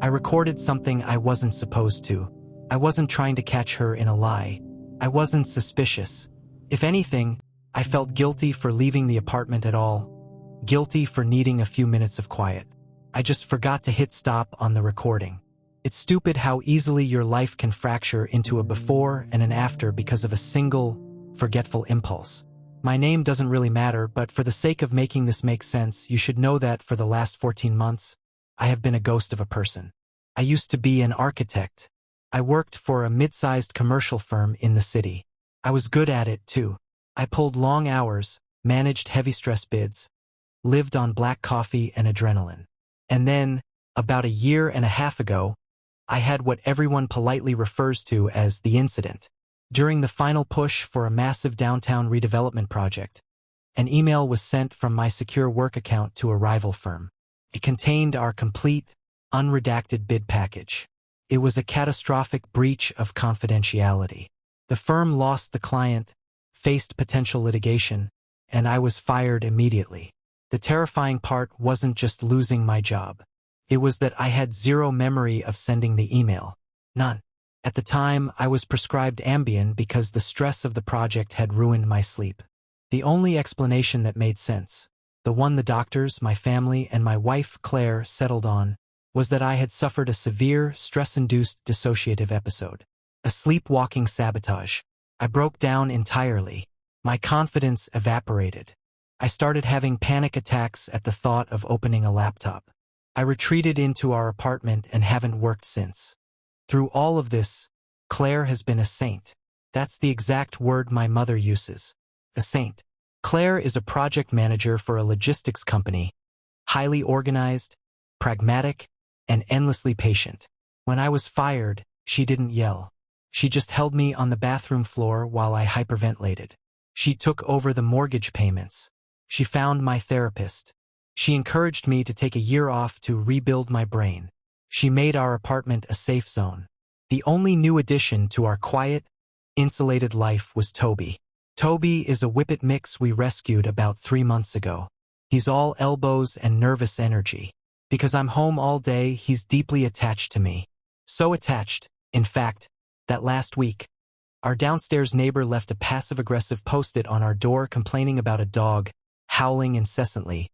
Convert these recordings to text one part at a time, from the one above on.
I recorded something I wasn't supposed to. I wasn't trying to catch her in a lie. I wasn't suspicious. If anything, I felt guilty for leaving the apartment at all. Guilty for needing a few minutes of quiet. I just forgot to hit stop on the recording. It's stupid how easily your life can fracture into a before and an after because of a single, forgetful impulse. My name doesn't really matter, but for the sake of making this make sense, you should know that for the last 14 months, I have been a ghost of a person. I used to be an architect. I worked for a mid-sized commercial firm in the city. I was good at it, too. I pulled long hours, managed heavy-stress bids, lived on black coffee and adrenaline. And then, about a year and a half ago, I had what everyone politely refers to as the incident. During the final push for a massive downtown redevelopment project, an email was sent from my secure work account to a rival firm. It contained our complete, unredacted bid package. It was a catastrophic breach of confidentiality. The firm lost the client, faced potential litigation, and I was fired immediately. The terrifying part wasn't just losing my job. It was that I had zero memory of sending the email. None. At the time, I was prescribed Ambien because the stress of the project had ruined my sleep. The only explanation that made sense, the one the doctors, my family, and my wife, Claire, settled on, was that I had suffered a severe, stress-induced dissociative episode. A sleepwalking sabotage. I broke down entirely. My confidence evaporated. I started having panic attacks at the thought of opening a laptop. I retreated into our apartment and haven't worked since. Through all of this, Claire has been a saint. That's the exact word my mother uses. A saint. Claire is a project manager for a logistics company, highly organized, pragmatic, and endlessly patient. When I was fired, she didn't yell. She just held me on the bathroom floor while I hyperventilated. She took over the mortgage payments. She found my therapist. She encouraged me to take a year off to rebuild my brain. She made our apartment a safe zone. The only new addition to our quiet, insulated life was Toby. Toby is a whippet mix we rescued about 3 months ago. He's all elbows and nervous energy. Because I'm home all day, he's deeply attached to me. So attached, in fact, that last week, our downstairs neighbor left a passive-aggressive post-it on our door complaining about a dog howling incessantly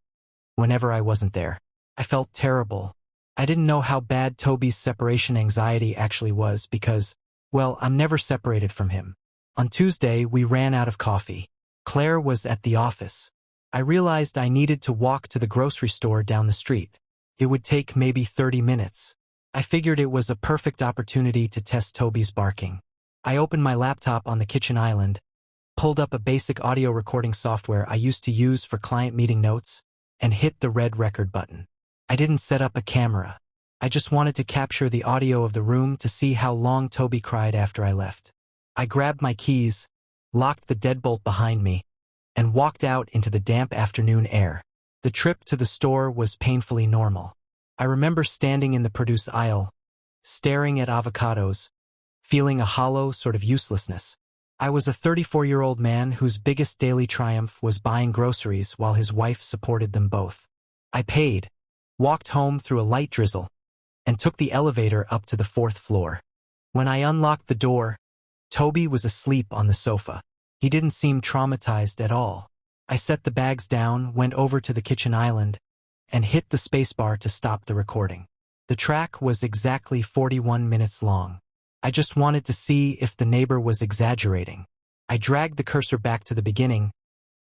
whenever I wasn't there. I felt terrible. I didn't know how bad Toby's separation anxiety actually was because, well, I'm never separated from him. On Tuesday, we ran out of coffee. Claire was at the office. I realized I needed to walk to the grocery store down the street. It would take maybe 30 minutes. I figured it was a perfect opportunity to test Toby's barking. I opened my laptop on the kitchen island, pulled up a basic audio recording software I used to use for client meeting notes, and hit the red record button. I didn't set up a camera. I just wanted to capture the audio of the room to see how long Toby cried after I left. I grabbed my keys, locked the deadbolt behind me, and walked out into the damp afternoon air. The trip to the store was painfully normal. I remember standing in the produce aisle, staring at avocados, feeling a hollow sort of uselessness. I was a 34-year-old man whose biggest daily triumph was buying groceries while his wife supported them both. I paid, walked home through a light drizzle, and took the elevator up to the 4th floor. When I unlocked the door, Toby was asleep on the sofa. He didn't seem traumatized at all. I set the bags down, went over to the kitchen island, and hit the spacebar to stop the recording. The track was exactly 41 minutes long. I just wanted to see if the neighbor was exaggerating. I dragged the cursor back to the beginning,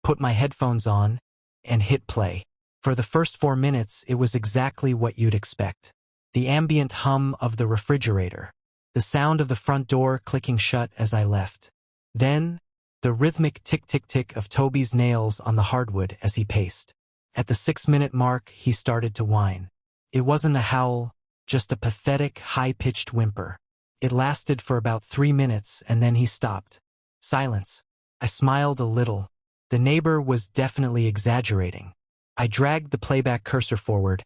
put my headphones on, and hit play. For the first 4 minutes, it was exactly what you'd expect. The ambient hum of the refrigerator. The sound of the front door clicking shut as I left. Then, the rhythmic tick-tick-tick of Toby's nails on the hardwood as he paced. At the 6-minute mark, he started to whine. It wasn't a howl, just a pathetic, high-pitched whimper. It lasted for about 3 minutes, and then he stopped. Silence. I smiled a little. The neighbor was definitely exaggerating. I dragged the playback cursor forward,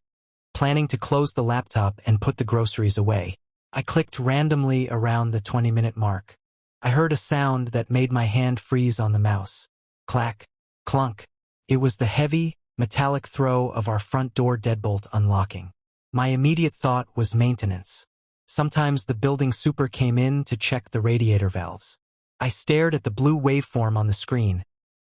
planning to close the laptop and put the groceries away. I clicked randomly around the 20-minute mark. I heard a sound that made my hand freeze on the mouse. Clack, clunk. It was the heavy, metallic throw of our front door deadbolt unlocking. My immediate thought was maintenance. Sometimes the building super came in to check the radiator valves. I stared at the blue waveform on the screen,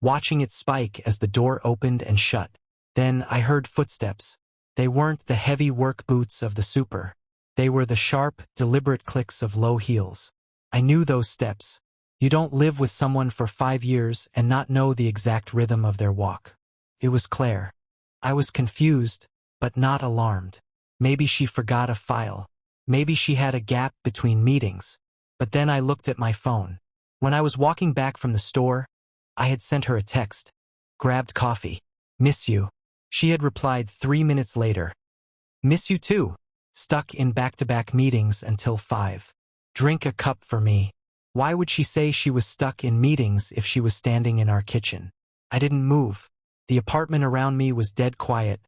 watching it spike as the door opened and shut. Then I heard footsteps. They weren't the heavy work boots of the super. They were the sharp, deliberate clicks of low heels. I knew those steps. You don't live with someone for 5 years and not know the exact rhythm of their walk. It was Claire. I was confused, but not alarmed. Maybe she forgot a file. Maybe she had a gap between meetings. But then I looked at my phone. When I was walking back from the store, I had sent her a text. Grabbed coffee. Miss you. She had replied 3 minutes later. Miss you too. Stuck in back-to-back meetings until 5. Drink a cup for me. Why would she say she was stuck in meetings if she was standing in our kitchen? I didn't move. The apartment around me was dead quiet,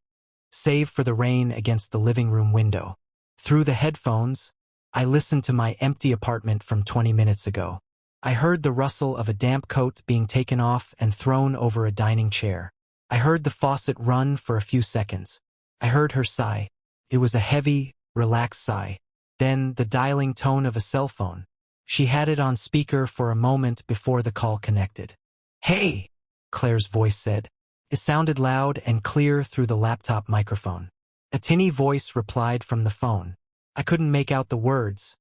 save for the rain against the living room window. Through the headphones, I listened to my empty apartment from 20 minutes ago. I heard the rustle of a damp coat being taken off and thrown over a dining chair. I heard the faucet run for a few seconds. I heard her sigh. It was a heavy, relaxed sigh. Then the dialing tone of a cell phone. She had it on speaker for a moment before the call connected. Hey, Claire's voice said. It sounded loud and clear through the laptop microphone. A tinny voice replied from the phone. I couldn't make out the words,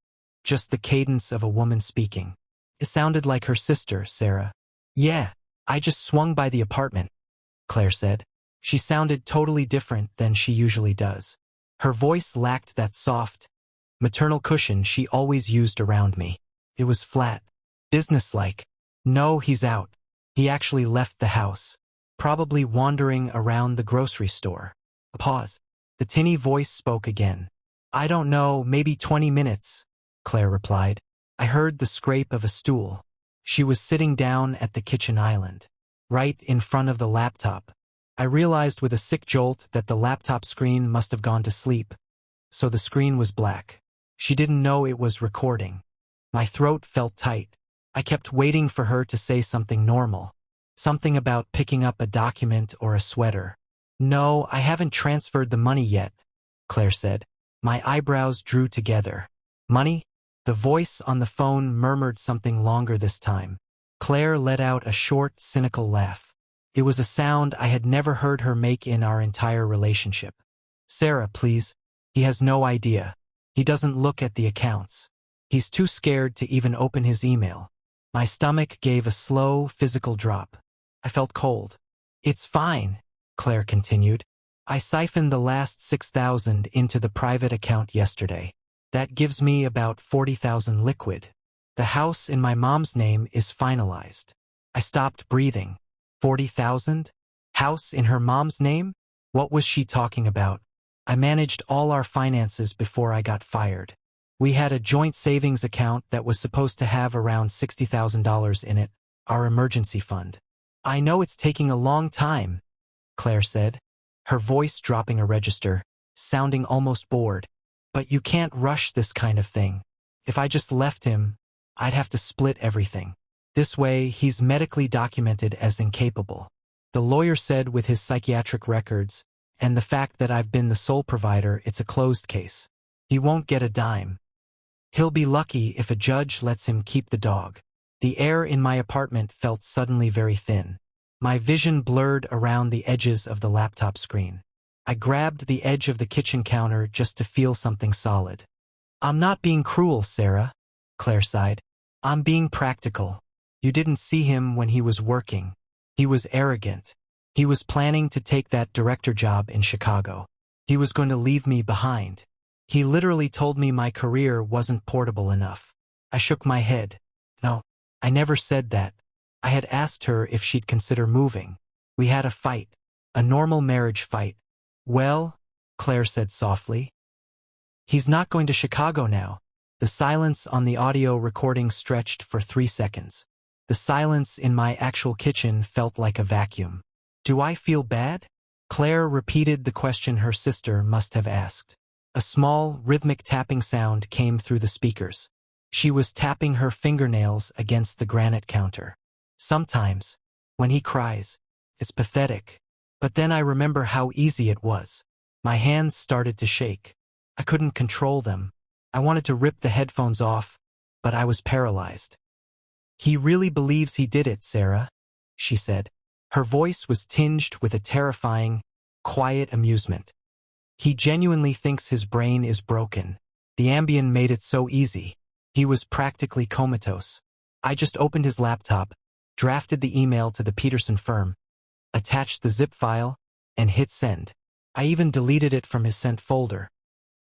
just the cadence of a woman speaking. It sounded like her sister, Sarah. Yeah, I just swung by the apartment, Claire said. She sounded totally different than she usually does. Her voice lacked that soft, maternal cushion she always used around me. It was flat, businesslike. No, he's out. He actually left the house, probably wandering around the grocery store. A pause. The tinny voice spoke again. I don't know, maybe 20 minutes, Claire replied. I heard the scrape of a stool. She was sitting down at the kitchen island, right in front of the laptop. I realized with a sick jolt that the laptop screen must have gone to sleep, so the screen was black. She didn't know it was recording. My throat felt tight. I kept waiting for her to say something normal, something about picking up a document or a sweater. No, I haven't transferred the money yet, Claire said. My eyebrows drew together. Money? The voice on the phone murmured something longer this time. Claire let out a short, cynical laugh. It was a sound I had never heard her make in our entire relationship. Sarah, please. He has no idea. He doesn't look at the accounts. He's too scared to even open his email. My stomach gave a slow, physical drop. I felt cold. It's fine, Claire continued. I siphoned the last 6,000 into the private account yesterday. That gives me about 40,000 liquid. The house in my mom's name is finalized. I stopped breathing. 40,000? House in her mom's name? What was she talking about? I managed all our finances before I got fired. We had a joint savings account that was supposed to have around $60,000 in it, our emergency fund. I know it's taking a long time, Claire said, her voice dropping a register, sounding almost bored. But you can't rush this kind of thing. If I just left him, I'd have to split everything. This way, he's medically documented as incapable. The lawyer said with his psychiatric records, and the fact that I've been the sole provider, it's a closed case. He won't get a dime. He'll be lucky if a judge lets him keep the dog. The air in my apartment felt suddenly very thin. My vision blurred around the edges of the laptop screen. I grabbed the edge of the kitchen counter just to feel something solid. I'm not being cruel, Sarah, Claire sighed. I'm being practical. You didn't see him when he was working. He was arrogant. He was planning to take that director job in Chicago. He was going to leave me behind. He literally told me my career wasn't portable enough. I shook my head. No, I never said that. I had asked her if she'd consider moving. We had a fight. A normal marriage fight. Well, Claire said softly. He's not going to Chicago now. The silence on the audio recording stretched for 3 seconds. The silence in my actual kitchen felt like a vacuum. Do I feel bad? Claire repeated the question her sister must have asked. A small, rhythmic tapping sound came through the speakers. She was tapping her fingernails against the granite counter. Sometimes, when he cries, it's pathetic. But then I remember how easy it was. My hands started to shake. I couldn't control them. I wanted to rip the headphones off, but I was paralyzed. "He really believes he did it, Sarah," she said. Her voice was tinged with a terrifying, quiet amusement. "He genuinely thinks his brain is broken. The Ambien made it so easy. He was practically comatose." I just opened his laptop, drafted the email to the Peterson firm, attached the zip file, and hit send. I even deleted it from his sent folder,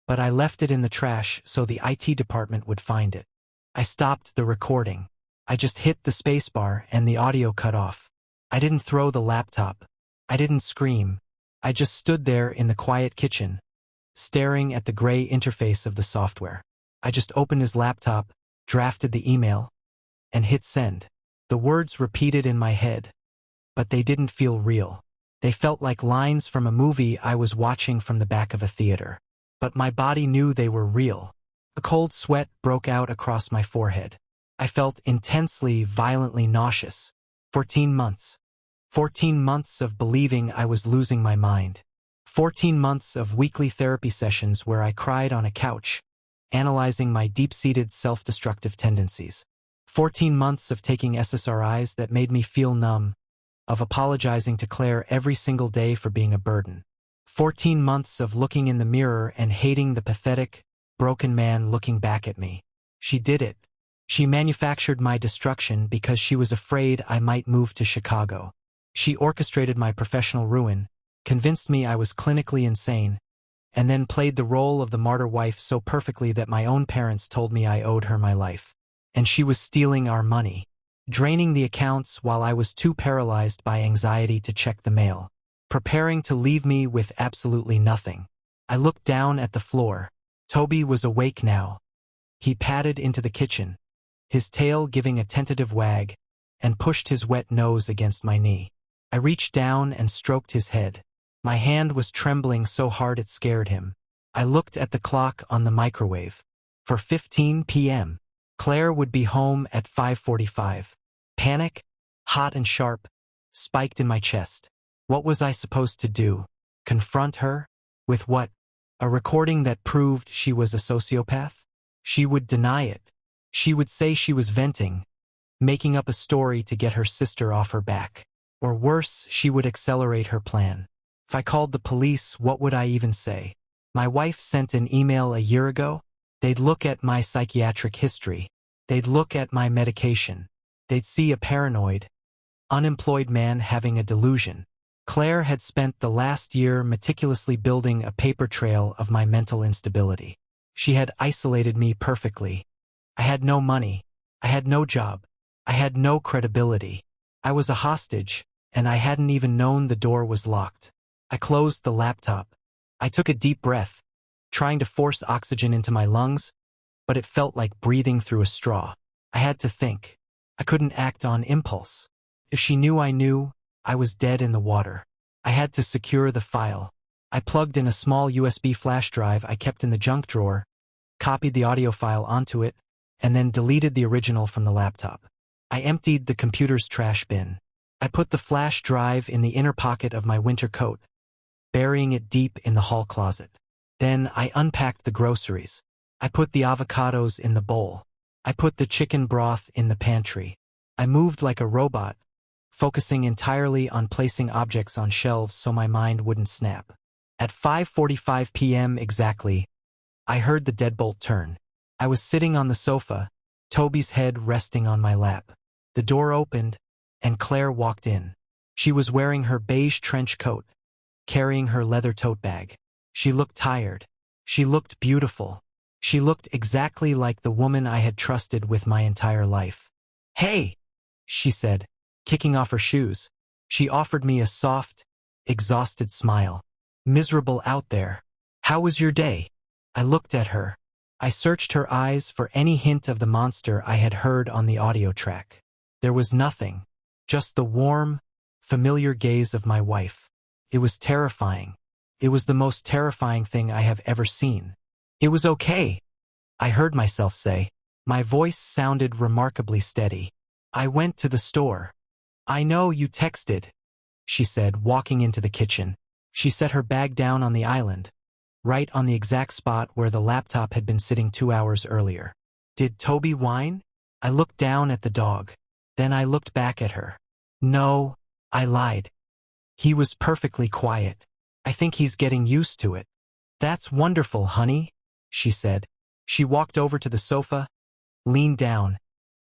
but I left it in the trash so the IT department would find it. I stopped the recording. I just hit the spacebar and the audio cut off. I didn't throw the laptop. I didn't scream. I just stood there in the quiet kitchen, staring at the gray interface of the software. I just opened his laptop, drafted the email, and hit send. The words repeated in my head, but they didn't feel real. They felt like lines from a movie I was watching from the back of a theater. But my body knew they were real. A cold sweat broke out across my forehead. I felt intensely, violently nauseous. 14 months. 14 months of believing I was losing my mind. 14 months of weekly therapy sessions where I cried on a couch, analyzing my deep-seated self-destructive tendencies. 14 months of taking SSRIs that made me feel numb, of apologizing to Claire every single day for being a burden. 14 months of looking in the mirror and hating the pathetic, broken man looking back at me. She did it. She manufactured my destruction because she was afraid I might move to Chicago. She orchestrated my professional ruin, convinced me I was clinically insane, and then played the role of the martyr wife so perfectly that my own parents told me I owed her my life. And she was stealing our money, draining the accounts while I was too paralyzed by anxiety to check the mail, preparing to leave me with absolutely nothing. I looked down at the floor. Toby was awake now. He padded into the kitchen, his tail giving a tentative wag, and pushed his wet nose against my knee. I reached down and stroked his head. My hand was trembling so hard it scared him. I looked at the clock on the microwave. For 15 p.m. Claire would be home at 5:45. Panic, hot and sharp, spiked in my chest. What was I supposed to do? Confront her? With what? A recording that proved she was a sociopath? She would deny it. She would say she was venting, making up a story to get her sister off her back. Or worse, she would accelerate her plan. If I called the police, what would I even say? My wife sent an email a year ago. They'd look at my psychiatric history. They'd look at my medication. They'd see a paranoid, unemployed man having a delusion. Claire had spent the last year meticulously building a paper trail of my mental instability. She had isolated me perfectly. I had no money. I had no job. I had no credibility. I was a hostage, and I hadn't even known the door was locked. I closed the laptop. I took a deep breath, trying to force oxygen into my lungs, but it felt like breathing through a straw. I had to think. I couldn't act on impulse. If she knew, I was dead in the water. I had to secure the file. I plugged in a small USB flash drive I kept in the junk drawer, copied the audio file onto it, and then deleted the original from the laptop. I emptied the computer's trash bin. I put the flash drive in the inner pocket of my winter coat, burying it deep in the hall closet. Then I unpacked the groceries. I put the avocados in the bowl. I put the chicken broth in the pantry. I moved like a robot, focusing entirely on placing objects on shelves so my mind wouldn't snap. At 5:45 p.m. exactly, I heard the deadbolt turn. I was sitting on the sofa, Toby's head resting on my lap. The door opened, and Claire walked in. She was wearing her beige trench coat, carrying her leather tote bag. She looked tired. She looked beautiful. She looked exactly like the woman I had trusted with my entire life. "Hey," she said, kicking off her shoes. She offered me a soft, exhausted smile. "Miserable out there. How was your day?" I looked at her. I searched her eyes for any hint of the monster I had heard on the audio track. There was nothing, just the warm, familiar gaze of my wife. It was terrifying. It was the most terrifying thing I have ever seen. "It was okay," I heard myself say. My voice sounded remarkably steady. "I went to the store." "I know you texted," she said, walking into the kitchen. She set her bag down on the island, right on the exact spot where the laptop had been sitting 2 hours earlier. Did Toby whine? I looked down at the dog. Then I looked back at her. No, I lied. He was perfectly quiet. I think he's getting used to it. That's wonderful, honey, she said. She walked over to the sofa, leaned down,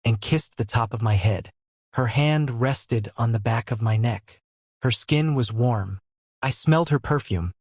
and kissed the top of my head. Her hand rested on the back of my neck. Her skin was warm. I smelled her perfume,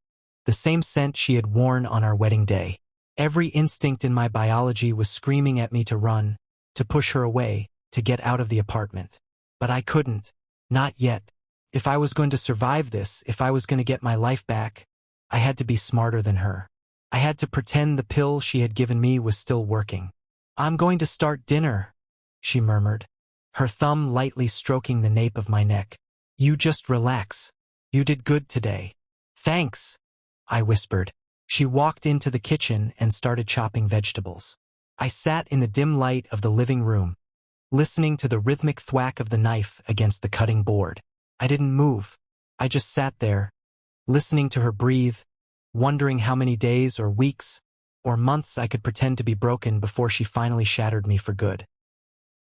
the same scent she had worn on our wedding day. Every instinct in my biology was screaming at me to run, to push her away, to get out of the apartment. But I couldn't. Not yet. If I was going to survive this, if I was going to get my life back, I had to be smarter than her. I had to pretend the pill she had given me was still working. I'm going to start dinner, she murmured, her thumb lightly stroking the nape of my neck. You just relax. You did good today. Thanks, I whispered. She walked into the kitchen and started chopping vegetables. I sat in the dim light of the living room, listening to the rhythmic thwack of the knife against the cutting board. I didn't move. I just sat there, listening to her breathe, wondering how many days or weeks or months I could pretend to be broken before she finally shattered me for good.